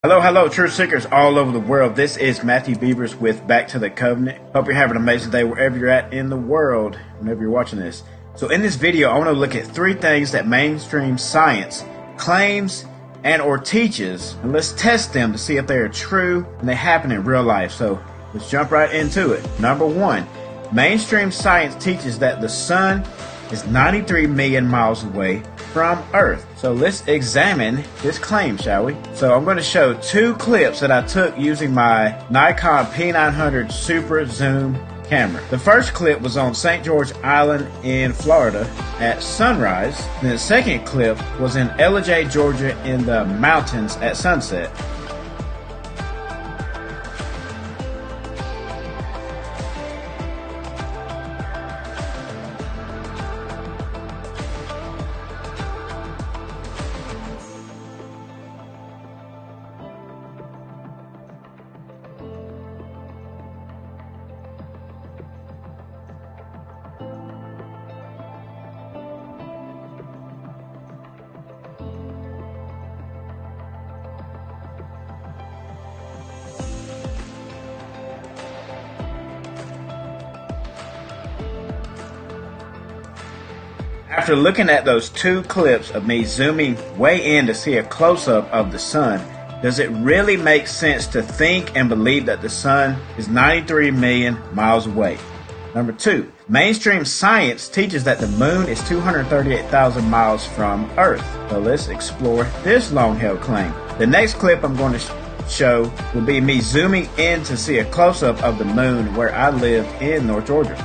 Hello, truth seekers all over the world. This is Matthew Beavers with Back to the Covenant. Hope you're having an amazing day wherever you're at in the world, whenever you're watching this. So in this video, I want to look at three things that mainstream science claims and or teaches, and let's test them to see if they are true and they happen in real life. So let's jump right into it. Number one, mainstream science teaches that the sun is 93 million miles away from Earth. So let's examine this claim, shall we? So I'm going to show two clips that I took using my Nikon P900 Super Zoom camera. The first clip was on St. George Island in Florida at sunrise. And the second clip was in Ellijay, Georgia in the mountains at sunset. After looking at those two clips of me zooming way in to see a close-up of the sun, does it really make sense to think and believe that the sun is 93 million miles away? Number two, mainstream science teaches that the moon is 238,000 miles from Earth. So let's explore this long-held claim. The next clip I'm going to show will be me zooming in to see a close-up of the moon where I live in North Georgia.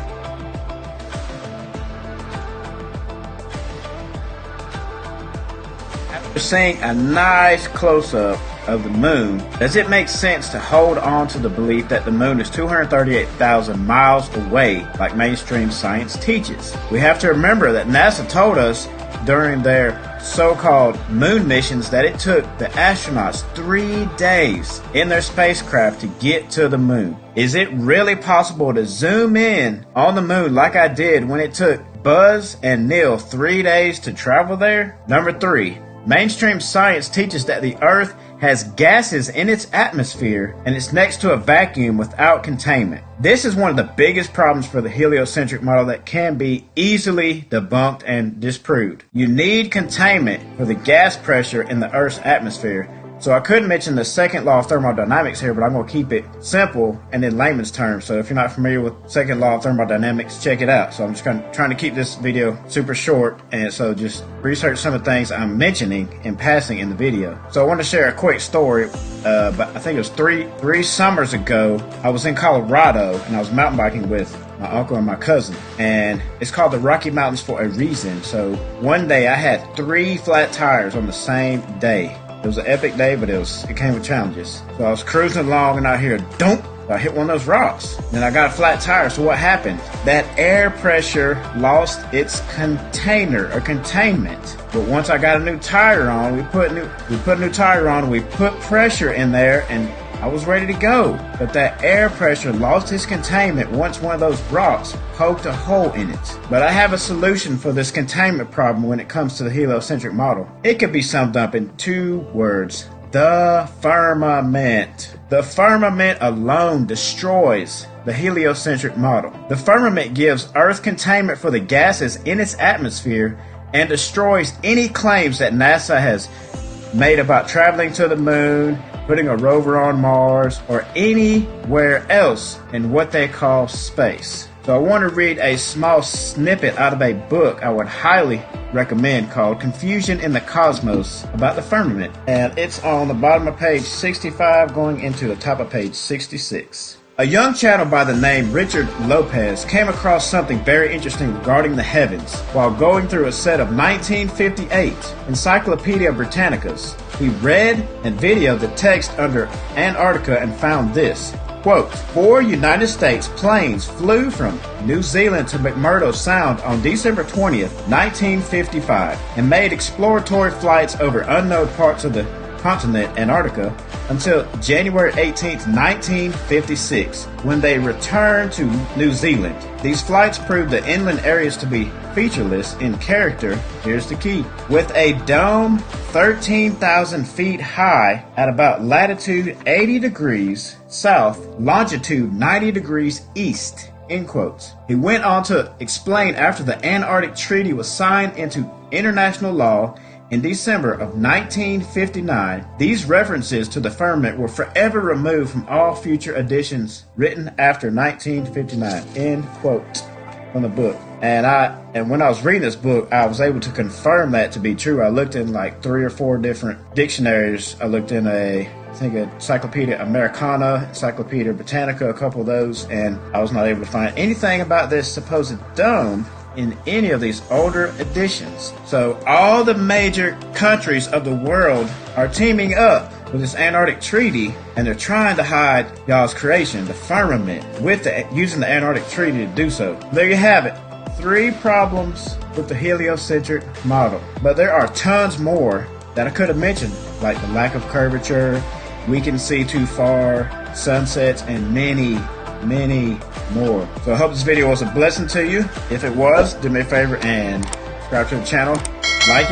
Seeing a nice close-up of the moon, does it make sense to hold on to the belief that the moon is 238,000 miles away like mainstream science teaches? We have to remember that NASA told us during their so-called moon missions that it took the astronauts 3 days in their spacecraft to get to the moon. Is it really possible to zoom in on the moon like I did when it took Buzz and Neil 3 days to travel there? Number three, mainstream science teaches that the Earth has gases in its atmosphere and it's next to a vacuum without containment. This is one of the biggest problems for the heliocentric model that can be easily debunked and disproved. You need containment for the gas pressure in the Earth's atmosphere. So I could mention the second law of thermodynamics here, but I'm going to keep it simple and in layman's terms. So if you're not familiar with second law of thermodynamics, check it out. So I'm just trying to keep this video super short, and so just research some of the things I'm mentioning in passing in the video. So I want to share a quick story. But I think it was three summers ago. I was in Colorado and I was mountain biking with my uncle and my cousin, and it's called the Rocky Mountains for a reason. So one day I had 3 flat tires on the same day. It was an epic day, but it came with challenges. So I was cruising along and I hear dump. I hit one of those rocks. Then I got a flat tire. So what happened? That air pressure lost its container or containment. But once I got a new tire on, we put a new tire on, we put pressure in there, and I was ready to go. But that air pressure lost its containment once one of those rocks poked a hole in it. But I have a solution for this containment problem when it comes to the heliocentric model. It could be summed up in 2 words: the firmament. The firmament alone destroys the heliocentric model. The firmament gives Earth containment for the gases in its atmosphere and destroys any claims that NASA has made about traveling to the moon, putting a rover on Mars, or anywhere else in what they call space. So I want to read a small snippet out of a book I would highly recommend called Confusion in the Cosmos about the firmament. And it's on the bottom of page 65 going into the top of page 66. A young channel by the name Richard Lopez came across something very interesting regarding the heavens while going through a set of 1958 Encyclopedia Britannicas. He read and videoed the text under Antarctica and found this. Quote, 4 United States planes flew from New Zealand to McMurdo Sound on December 20th, 1955, and made exploratory flights over unknown parts of the continent, Antarctica, until January 18th, 1956, when they returned to New Zealand. These flights proved the inland areas to be featureless in character, here's the key, with a dome 13,000 feet high at about latitude 80 degrees south, longitude 90 degrees east. End quotes. He went on to explain after the Antarctic Treaty was signed into international law in December of 1959, these references to the firmament were forever removed from all future editions written after 1959. End quote from the book. And when I was reading this book, I was able to confirm that to be true. I looked in like 3 or 4 different dictionaries. I looked in Encyclopedia Americana, Encyclopedia Britannica, a couple of those, and I was not able to find anything about this supposed dome in any of these older editions. So all the major countries of the world are teaming up with this Antarctic Treaty, and they're trying to hide y'all's creation, the firmament, using the Antarctic Treaty to do so. There you have it. 3 problems with the heliocentric model. But there are tons more that I could have mentioned, like the lack of curvature, we can see too far, sunsets, and many more. So I hope this video was a blessing to you. If it was, do me a favor and subscribe to the channel, like it.